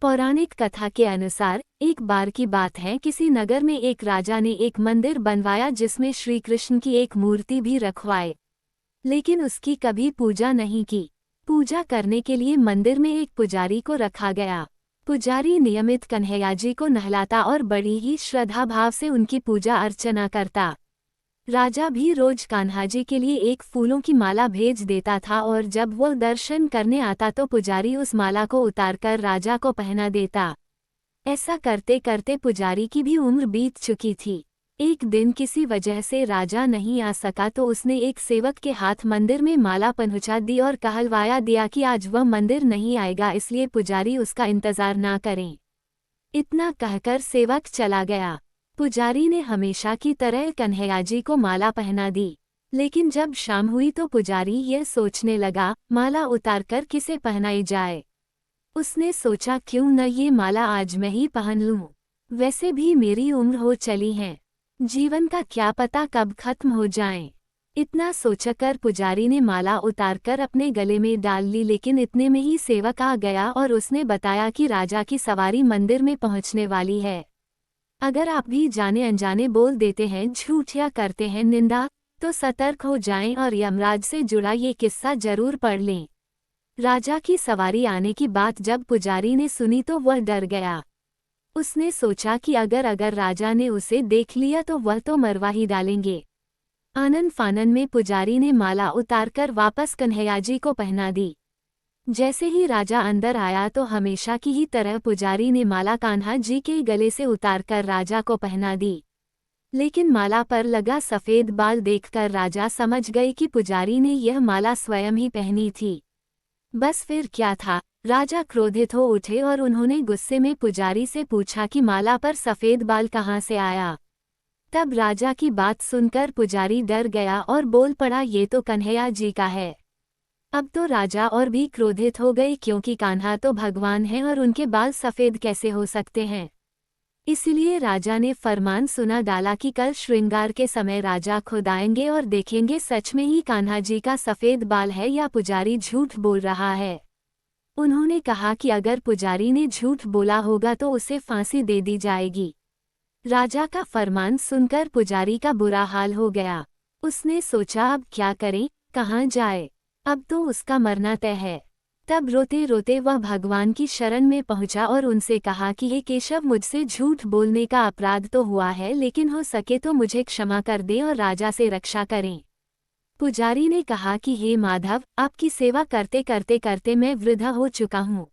पौराणिक कथा के अनुसार एक बार की बात है, किसी नगर में एक राजा ने एक मंदिर बनवाया जिसमें श्री कृष्ण की एक मूर्ति भी रखवाए, लेकिन उसकी कभी पूजा नहीं की। पूजा करने के लिए मंदिर में एक पुजारी को रखा गया। पुजारी नियमित कन्हैयाजी को नहलाता और बड़ी ही श्रद्धा भाव से उनकी पूजा अर्चना करता। राजा भी रोज कान्हाजी के लिए एक फूलों की माला भेज देता था और जब वो दर्शन करने आता तो पुजारी उस माला को उतारकर राजा को पहना देता। ऐसा करते करते पुजारी की भी उम्र बीत चुकी थी। एक दिन किसी वजह से राजा नहीं आ सका तो उसने एक सेवक के हाथ मंदिर में माला पहुंचा दी और कहलवाया दिया कि आज वह मंदिर नहीं आएगा, इसलिए पुजारी उसका इंतजार ना करें। इतना कहकर सेवक चला गया। पुजारी ने हमेशा की तरह कन्हैयाजी को माला पहना दी, लेकिन जब शाम हुई तो पुजारी यह सोचने लगा, माला उतारकर किसे पहनाई जाए। उसने सोचा क्यों न ये माला आज मैं ही पहन लूं, वैसे भी मेरी उम्र हो चली है, जीवन का क्या पता कब खत्म हो जाए। इतना सोचकर पुजारी ने माला उतारकर अपने गले में डाल ली, लेकिन इतने में ही सेवक आ गया और उसने बताया कि राजा की सवारी मंदिर में पहुंचने वाली है। अगर आप भी जाने अनजाने बोल देते हैं, झूठ या करते हैं निंदा, तो सतर्क हो जाएं और यमराज से जुड़ा ये किस्सा जरूर पढ़ लें। राजा की सवारी आने की बात जब पुजारी ने सुनी तो वह डर गया। उसने सोचा कि अगर राजा ने उसे देख लिया तो वह तो मरवा ही डालेंगे। आनन फानन में पुजारी ने माला उतारकर वापस कन्हैयाजी को पहना दी। जैसे ही राजा अंदर आया तो हमेशा की ही तरह पुजारी ने माला कान्हा जी के गले से उतारकर राजा को पहना दी, लेकिन माला पर लगा सफेद बाल देखकर राजा समझ गए कि पुजारी ने यह माला स्वयं ही पहनी थी। बस फिर क्या था, राजा क्रोधित हो उठे और उन्होंने गुस्से में पुजारी से पूछा कि माला पर सफेद बाल कहाँ से आया। तब राजा की बात सुनकर पुजारी डर गया और बोल पड़ा, ये तो कन्हैया जी का है। अब तो राजा और भी क्रोधित हो गए, क्योंकि कान्हा तो भगवान हैं और उनके बाल सफेद कैसे हो सकते हैं। इसलिए राजा ने फरमान सुना डाला कि कल श्रृंगार के समय राजा खुद आएंगे और देखेंगे सच में ही कान्हा जी का सफेद बाल है या पुजारी झूठ बोल रहा है। उन्होंने कहा कि अगर पुजारी ने झूठ बोला होगा तो उसे फांसी दे दी जाएगी। राजा का फरमान सुनकर पुजारी का बुरा हाल हो गया। उसने सोचा अब क्या करें, कहाँ जाए, अब तो उसका मरना तय है। तब रोते रोते वह भगवान की शरण में पहुंचा और उनसे कहा कि हे केशव, मुझसे झूठ बोलने का अपराध तो हुआ है, लेकिन हो सके तो मुझे क्षमा कर दें और राजा से रक्षा करें। पुजारी ने कहा कि हे माधव, आपकी सेवा करते करते करते मैं वृद्ध हो चुका हूँ,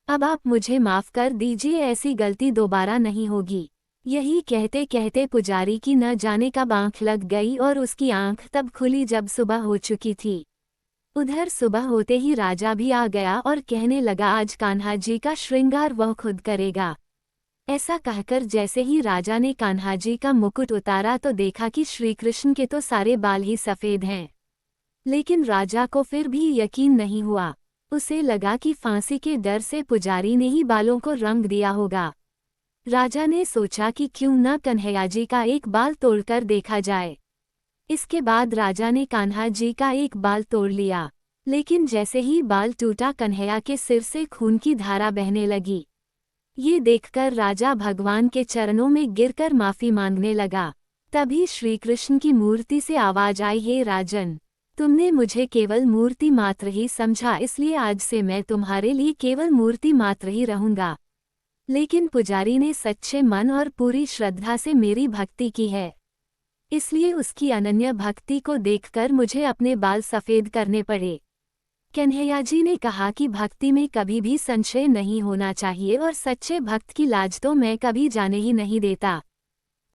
अब आप मुझे माफ कर दीजिए, ऐसी गलती दोबारा नहीं होगी। यही कहते कहते पुजारी की न जाने कब आंख लग गई और उसकी आंख तब खुली जब सुबह हो चुकी थी। उधर सुबह होते ही राजा भी आ गया और कहने लगा, आज कान्हा जी का श्रृंगार वह खुद करेगा। ऐसा कहकर जैसे ही राजा ने कान्हा जी का मुकुट उतारा तो देखा कि श्री कृष्ण के तो सारे बाल ही सफेद हैं। लेकिन राजा को फिर भी यकीन नहीं हुआ। उसे लगा कि फांसी के डर से पुजारी ने ही बालों को रंग दिया होगा। राजा ने सोचा कि क्यों न कन्हैयाजी का एक बाल तोड़कर देखा जाए। इसके बाद राजा ने कान्हा जी का एक बाल तोड़ लिया, लेकिन जैसे ही बाल टूटा कन्हैया के सिर से खून की धारा बहने लगी। ये देखकर राजा भगवान के चरणों में गिरकर माफी मांगने लगा। तभी श्री कृष्ण की मूर्ति से आवाज आई, हे राजन, तुमने मुझे केवल मूर्ति मात्र ही समझा, इसलिए आज से मैं तुम्हारे लिए केवल मूर्ति मात्र ही रहूंगा। लेकिन पुजारी ने सच्चे मन और पूरी श्रद्धा से मेरी भक्ति की है, इसलिए उसकी अनन्य भक्ति को देखकर मुझे अपने बाल सफेद करने पड़े। कन्हैयाजी ने कहा कि भक्ति में कभी भी संशय नहीं होना चाहिए और सच्चे भक्त की लाज तो मैं कभी जाने ही नहीं देता।